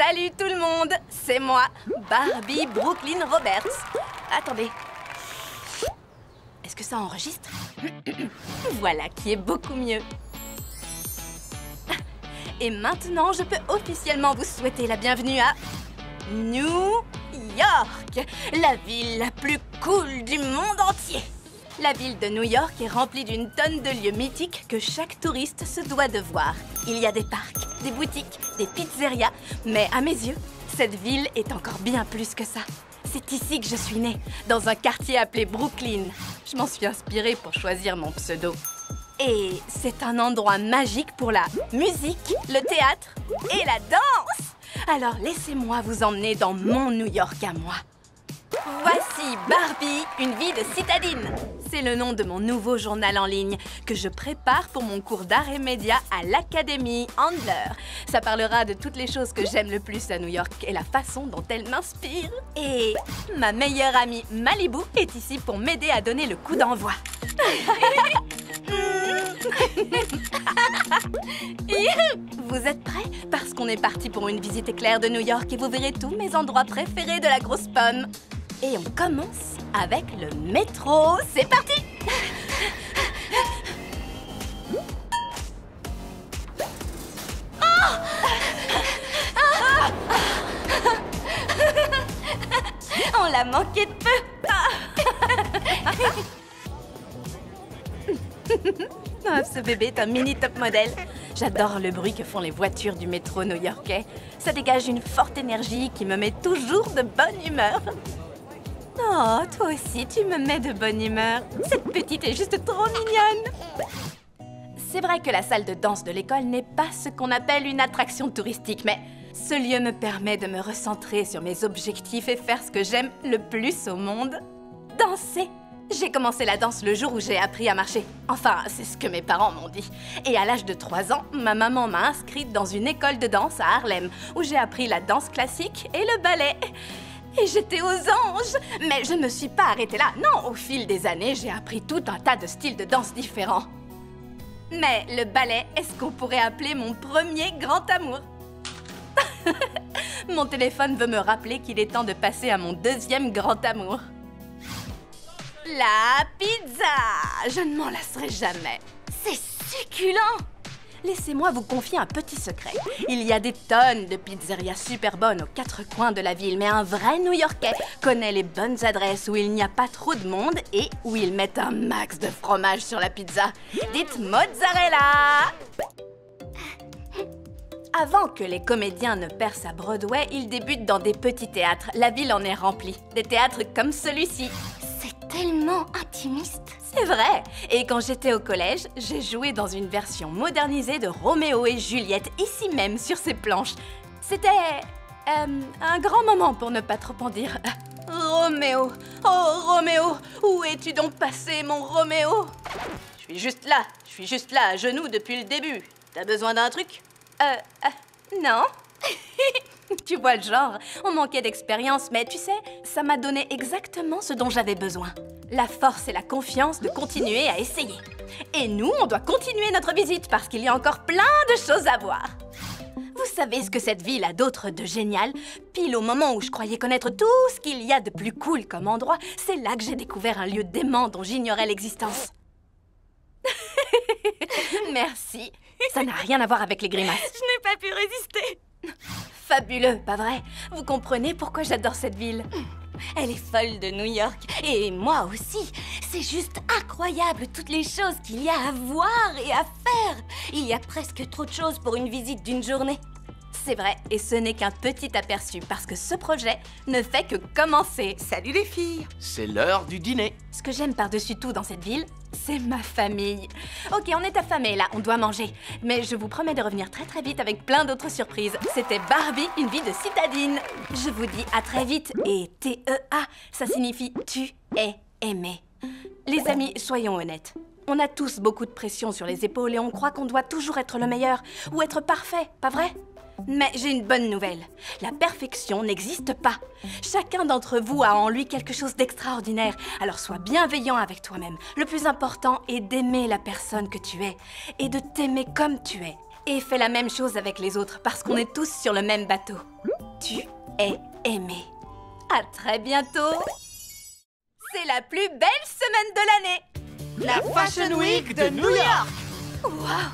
Salut tout le monde, c'est moi, Barbie Brooklyn Roberts. Attendez. Est-ce que ça enregistre? Voilà qui est beaucoup mieux. Et maintenant, je peux officiellement vous souhaiter la bienvenue à New York, la ville la plus cool du monde entier. La ville de New York est remplie d'une tonne de lieux mythiques que chaque touriste se doit de voir. Il y a des parcs, des boutiques, des pizzerias, mais à mes yeux, cette ville est encore bien plus que ça. C'est ici que je suis née, dans un quartier appelé Brooklyn. Je m'en suis inspirée pour choisir mon pseudo. Et c'est un endroit magique pour la musique, le théâtre et la danse. Alors laissez-moi vous emmener dans mon New York à moi. Voici Barbie, une vie de citadine. C'est le nom de mon nouveau journal en ligne que je prépare pour mon cours d'art et médias à l'Académie Handler. Ça parlera de toutes les choses que j'aime le plus à New York et la façon dont elles m'inspirent. Et ma meilleure amie Malibu est ici pour m'aider à donner le coup d'envoi. Vous êtes prêts? Parce qu'on est parti pour une visite éclair de New York et vous verrez tous mes endroits préférés de la grosse pomme. Et on commence avec le métro. C'est parti! On l'a manqué de peu. Ah, ce bébé est un mini top modèle. J'adore le bruit que font les voitures du métro new-yorkais. Ça dégage une forte énergie qui me met toujours de bonne humeur. Oh, toi aussi, tu me mets de bonne humeur. Cette petite est juste trop mignonne. C'est vrai que la salle de danse de l'école n'est pas ce qu'on appelle une attraction touristique, mais ce lieu me permet de me recentrer sur mes objectifs et faire ce que j'aime le plus au monde, danser. J'ai commencé la danse le jour où j'ai appris à marcher. Enfin, c'est ce que mes parents m'ont dit. Et à l'âge de 3 ans, ma maman m'a inscrite dans une école de danse à Harlem, où j'ai appris la danse classique et le ballet. Et j'étais aux anges. Mais je ne me suis pas arrêtée là. Non, au fil des années, j'ai appris tout un tas de styles de danse différents. Mais le ballet est ce qu'on pourrait appeler mon premier grand amour. Mon téléphone veut me rappeler qu'il est temps de passer à mon deuxième grand amour. La pizza! Je ne m'en lasserai jamais. C'est succulent! Laissez-moi vous confier un petit secret. Il y a des tonnes de pizzerias super bonnes aux 4 coins de la ville, mais un vrai New-Yorkais connaît les bonnes adresses où il n'y a pas trop de monde et où ils mettent un max de fromage sur la pizza. Dites mozzarella! Avant que les comédiens ne percent à Broadway, ils débutent dans des petits théâtres. La ville en est remplie. Des théâtres comme celui-ci. C'est tellement intimiste. C'est vrai. Et quand j'étais au collège, j'ai joué dans une version modernisée de Roméo et Juliette, ici même, sur ces planches. C'était un grand moment pour ne pas trop en dire. Roméo, oh Roméo, où es-tu donc passé, mon Roméo? Je suis juste là, à genoux depuis le début. T'as besoin d'un truc? Non. Tu vois le genre, on manquait d'expérience, mais tu sais, ça m'a donné exactement ce dont j'avais besoin. La force et la confiance de continuer à essayer. Et nous, on doit continuer notre visite parce qu'il y a encore plein de choses à voir. Vous savez ce que cette ville a d'autre de génial? Pile au moment où je croyais connaître tout ce qu'il y a de plus cool comme endroit, c'est là que j'ai découvert un lieu dément dont j'ignorais l'existence. Merci. Ça n'a rien à voir avec les grimaces. Je n'ai pas pu résister. Fabuleux, pas vrai? Vous comprenez pourquoi j'adore cette ville? Elle est folle de New York. Et moi aussi. C'est juste incroyable toutes les choses qu'il y a à voir et à faire. Il y a presque trop de choses pour une visite d'une journée. C'est vrai, et ce n'est qu'un petit aperçu parce que ce projet ne fait que commencer. Salut les filles! C'est l'heure du dîner. Ce que j'aime par-dessus tout dans cette ville, c'est ma famille. Ok, on est affamés là, on doit manger. Mais je vous promets de revenir très très vite avec plein d'autres surprises. C'était Barbie, une vie de citadine. Je vous dis à très vite et T-E-A, ça signifie tu es aimé. Les amis, soyons honnêtes. On a tous beaucoup de pression sur les épaules et on croit qu'on doit toujours être le meilleur ou être parfait, pas vrai? Mais j'ai une bonne nouvelle. La perfection n'existe pas. Chacun d'entre vous a en lui quelque chose d'extraordinaire. Alors sois bienveillant avec toi-même. Le plus important est d'aimer la personne que tu es et de t'aimer comme tu es. Et fais la même chose avec les autres parce qu'on est tous sur le même bateau. tu es aimé. À très bientôt. C'est la plus belle semaine de l'année. La Fashion Week de New York. Wow,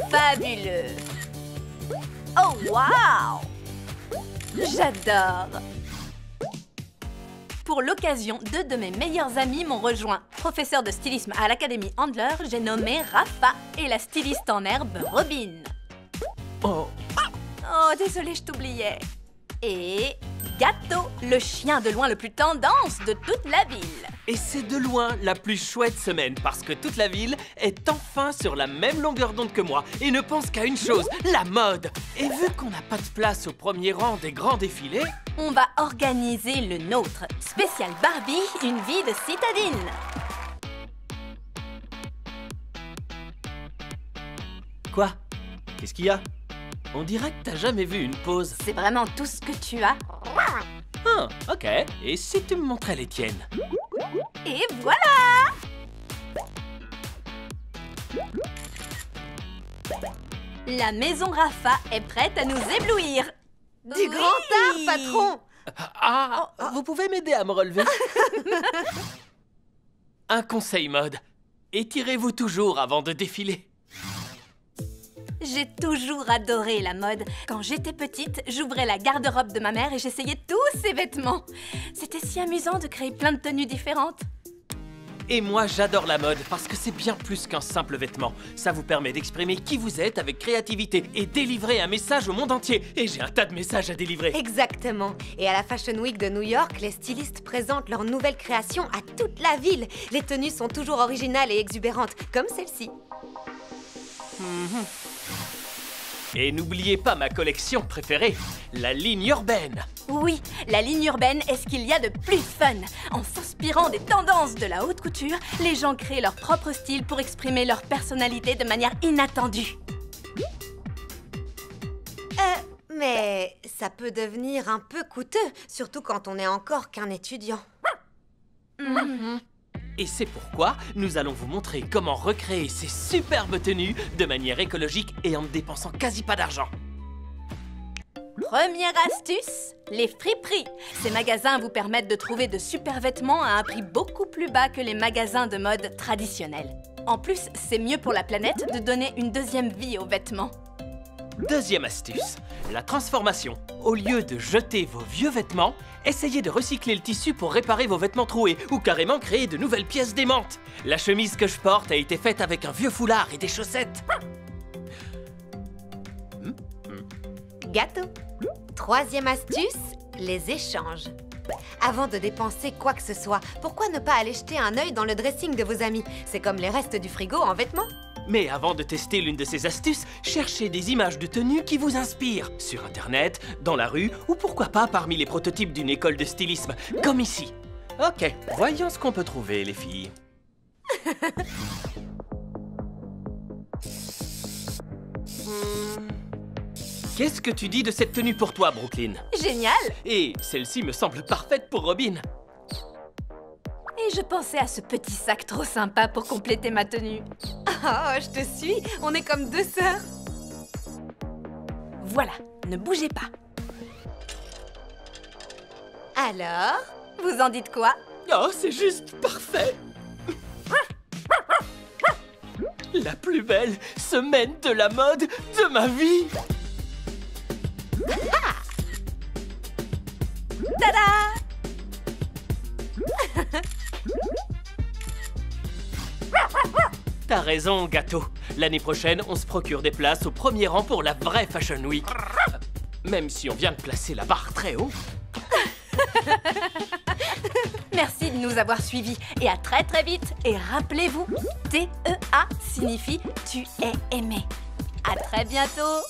fabuleux. Oh, wow. J'adore. Pour l'occasion, 2 de mes meilleurs amis m'ont rejoint. Professeur de stylisme à l'Académie Handler, j'ai nommé Rafa et la styliste en herbe Robin. Oh. Oh, désolé, je t'oubliais. Et Gâteau, le chien de loin le plus tendance de toute la ville. Et c'est de loin la plus chouette semaine parce que toute la ville est enfin sur la même longueur d'onde que moi et ne pense qu'à une chose, la mode. Et vu qu'on n'a pas de place au premier rang des grands défilés, On va organiser le nôtre. Spécial Barbie, une vie de citadine. Quoi? Qu'est-ce qu'il y a? On dirait que t'as jamais vu une pause. C'est vraiment tout ce que tu as. Ah, ok. Et si tu me montrais les tiennes? Et voilà! La maison Rafa est prête à nous éblouir. Du grand art, patron! Ah, vous pouvez m'aider à me relever? Un conseil mode. Étirez-vous toujours avant de défiler. J'ai toujours adoré la mode. Quand j'étais petite, j'ouvrais la garde-robe de ma mère et j'essayais tous ses vêtements. C'était si amusant de créer plein de tenues différentes. Et moi, j'adore la mode parce que c'est bien plus qu'un simple vêtement. Ça vous permet d'exprimer qui vous êtes avec créativité et délivrer un message au monde entier. Et j'ai un tas de messages à délivrer. Exactement. Et à la Fashion Week de New York, les stylistes présentent leurs nouvelles créations à toute la ville. Les tenues sont toujours originales et exubérantes, comme celle-ci. Et n'oubliez pas ma collection préférée, la ligne urbaine. Oui, la ligne urbaine est ce qu'il y a de plus fun. En s'inspirant des tendances de la haute couture, les gens créent leur propre style pour exprimer leur personnalité de manière inattendue. Mais ça peut devenir un peu coûteux, surtout quand on n'est encore qu'un étudiant. Et c'est pourquoi nous allons vous montrer comment recréer ces superbes tenues de manière écologique et en ne dépensant quasi pas d'argent. Première astuce, les friperies. Ces magasins vous permettent de trouver de super vêtements à un prix beaucoup plus bas que les magasins de mode traditionnels. En plus, c'est mieux pour la planète de donner une deuxième vie aux vêtements. Deuxième astuce, la transformation. Au lieu de jeter vos vieux vêtements, essayez de recycler le tissu pour réparer vos vêtements troués ou carrément créer de nouvelles pièces démentes. La chemise que je porte a été faite avec un vieux foulard et des chaussettes. Gâteau. Troisième astuce, les échanges. Avant de dépenser quoi que ce soit, pourquoi ne pas aller jeter un œil dans le dressing de vos amis? C'est comme les restes du frigo en vêtements. Mais avant de tester l'une de ces astuces, cherchez des images de tenues qui vous inspirent. Sur Internet, dans la rue, ou pourquoi pas parmi les prototypes d'une école de stylisme, comme ici. Ok, voyons ce qu'on peut trouver, les filles. Qu'est-ce que tu dis de cette tenue pour toi, Brooklyn? Génial! Et celle-ci me semble parfaite pour Robin. Et je pensais à ce petit sac trop sympa pour compléter ma tenue. Oh, je te suis, on est comme deux sœurs. Voilà, ne bougez pas. Alors? Vous en dites quoi? Oh, c'est juste parfait! La plus belle semaine de la mode de ma vie! Tada! T'as raison, Gâteau. L'année prochaine, on se procure des places au premier rang pour la vraie Fashion Week. Même si on vient de placer la barre très haut. Merci de nous avoir suivis et à très très vite. Et rappelez-vous, TEA signifie tu es aimé. À très bientôt.